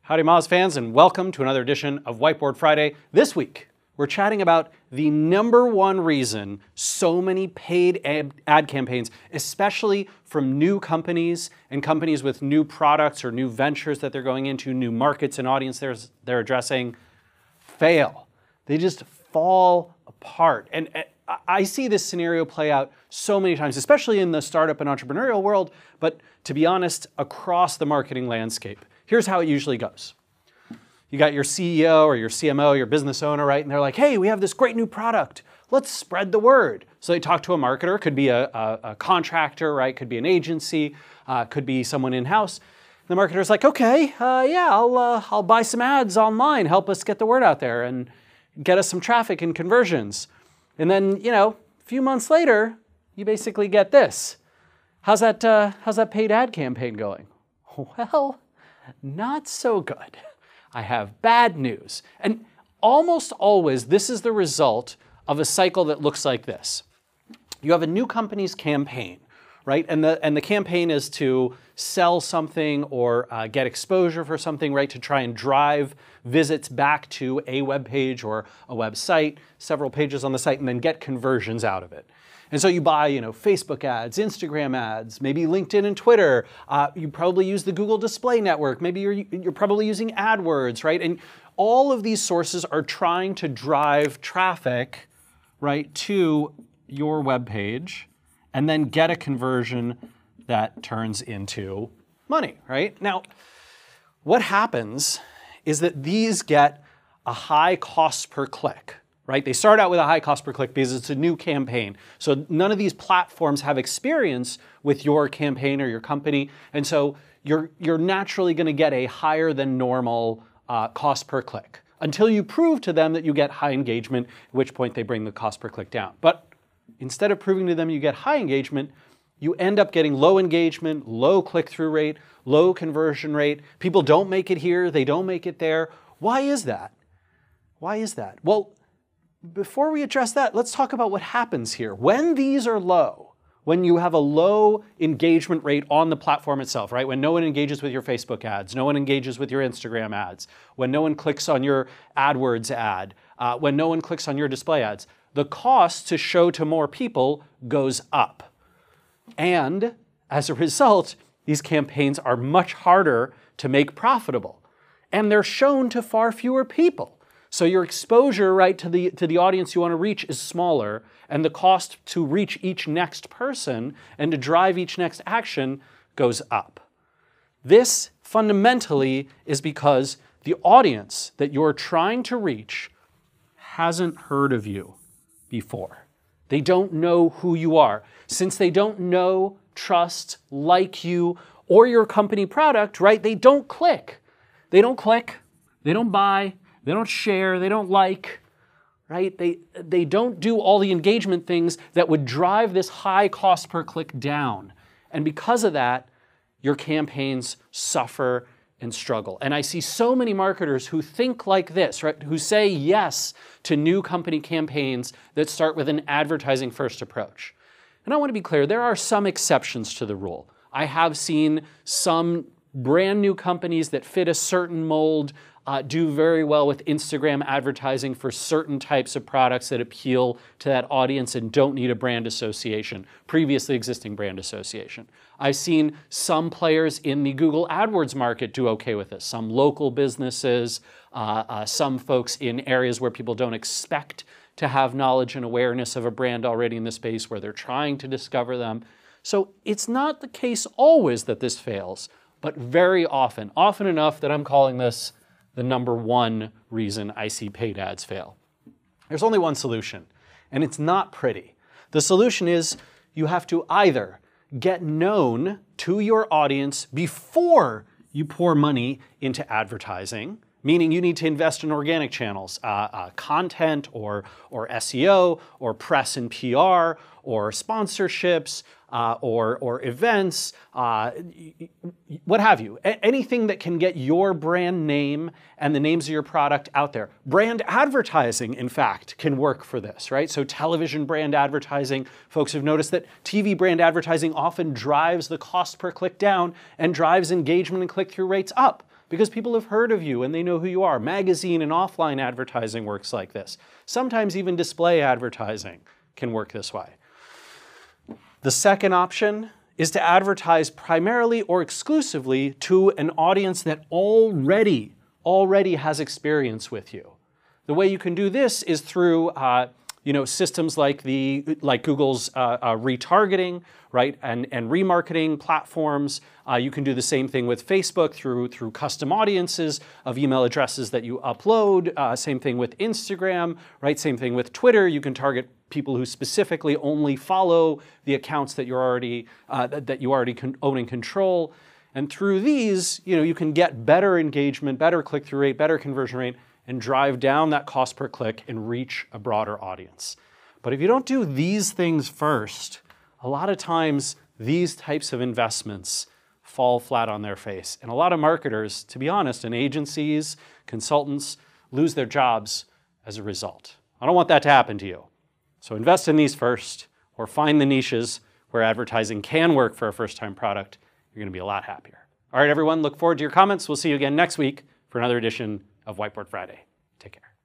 Howdy Moz fans, and welcome to another edition of Whiteboard Friday. This week, we're chatting about the #1 reason so many paid ad campaigns, especially from new companies and companies with new products or new ventures that they're going into, new markets and audience they're addressing, fail. They just fall apart. And I see this scenario play out so many times, especially in the startup and entrepreneurial world, but to be honest, across the marketing landscape. Here's how it usually goes. You got your CEO or your CMO, your business owner, right? And they're like, hey, we have this great new product. Let's spread the word. So they talk to a marketer, could be a contractor, right? Could be an agency, could be someone in-house. The marketer's like, okay, yeah, I'll buy some ads online, help us get the word out there and get us some traffic and conversions. And then, a few months later, you basically get this. How's that paid ad campaign going? Well, not so good. I have bad news. And almost always, this is the result of a cycle that looks like this. You have a new company's campaign, right? And the campaign is to sell something or get exposure for something, right? To try and drive visits back to a web page or a website, several pages on the site, and then get conversions out of it. And so you buy, Facebook ads, Instagram ads, maybe LinkedIn and Twitter. You probably use the Google Display Network. Maybe you're probably using AdWords, right? And all of these sources are trying to drive traffic, right, to your web page and then get a conversion that turns into money, right? Now, what happens is that these get a high cost per click. Right? They start out with a high cost per click because it's a new campaign. So none of these platforms have experience with your campaign or your company. And so you're naturally going to get a higher than normal cost per click until you prove to them that you get high engagement, at which point they bring the cost per click down. But instead of proving to them you get high engagement, you end up getting low engagement, low click-through rate, low conversion rate. People don't make it here, they don't make it there. Why is that? Why is that? Well, before we address that, let's talk about what happens here. When these are low, when you have a low engagement rate on the platform itself, right? When no one engages with your Facebook ads, no one engages with your Instagram ads, when no one clicks on your AdWords ad, when no one clicks on your display ads, the cost to show to more people goes up. And as a result, these campaigns are much harder to make profitable. And they're shown to far fewer people. So your exposure, right, to the audience you want to reach is smaller, and the cost to reach each next person and to drive each next action goes up. This fundamentally is because the audience that you're trying to reach hasn't heard of you before. They don't know who you are. Since they don't know, trust, like you, or your company product, right, they don't click. They don't click, they don't buy, they don't share, they don't like, right? They don't do all the engagement things that would drive this high cost per click down. And because of that, your campaigns suffer and struggle. And I see so many marketers who think like this, right? Who say yes to new company campaigns that start with an advertising first approach. And I want to be clear, there are some exceptions to the rule. I have seen some brand new companies that fit a certain mold do very well with Instagram advertising for certain types of products that appeal to that audience and don't need a brand association, previously existing brand association. I've seen some players in the Google AdWords market do okay with this. Some local businesses, some folks in areas where people don't expect to have knowledge and awareness of a brand already in the space where they're trying to discover them. So it's not the case always that this fails, but very often enough that I'm calling this the #1 reason I see paid ads fail. There's only one solution, and it's not pretty. The solution is you have to either get known to your audience before you pour money into advertising, meaning you need to invest in organic channels, content or SEO or press and PR or sponsorships or events, what have you. Anything that can get your brand name and the names of your product out there. Brand advertising, in fact, can work for this, right? So television brand advertising, folks have noticed that TV brand advertising often drives the cost per click down and drives engagement and click-through rates up. because people have heard of you and they know who you are. Magazine and offline advertising works like this. Sometimes even display advertising can work this way. The second option is to advertise primarily or exclusively to an audience that already has experience with you. The way you can do this is through systems like Google's retargeting, right, and remarketing platforms. You can do the same thing with Facebook through custom audiences of email addresses that you upload. Same thing with Instagram, right? Same thing with Twitter. You can target people who specifically only follow the accounts that you already own and control. And through these, you can get better engagement, better click-through rate, better conversion rate, and drive down that cost per click and reach a broader audience. But if you don't do these things first, a lot of times these types of investments fall flat on their face. And a lot of marketers, to be honest, and agencies, consultants, lose their jobs as a result. I don't want that to happen to you. So invest in these first, or find the niches where advertising can work for a first-time product. You're going to be a lot happier. All right, everyone, look forward to your comments. We'll see you again next week for another edition of Whiteboard Friday. Take care.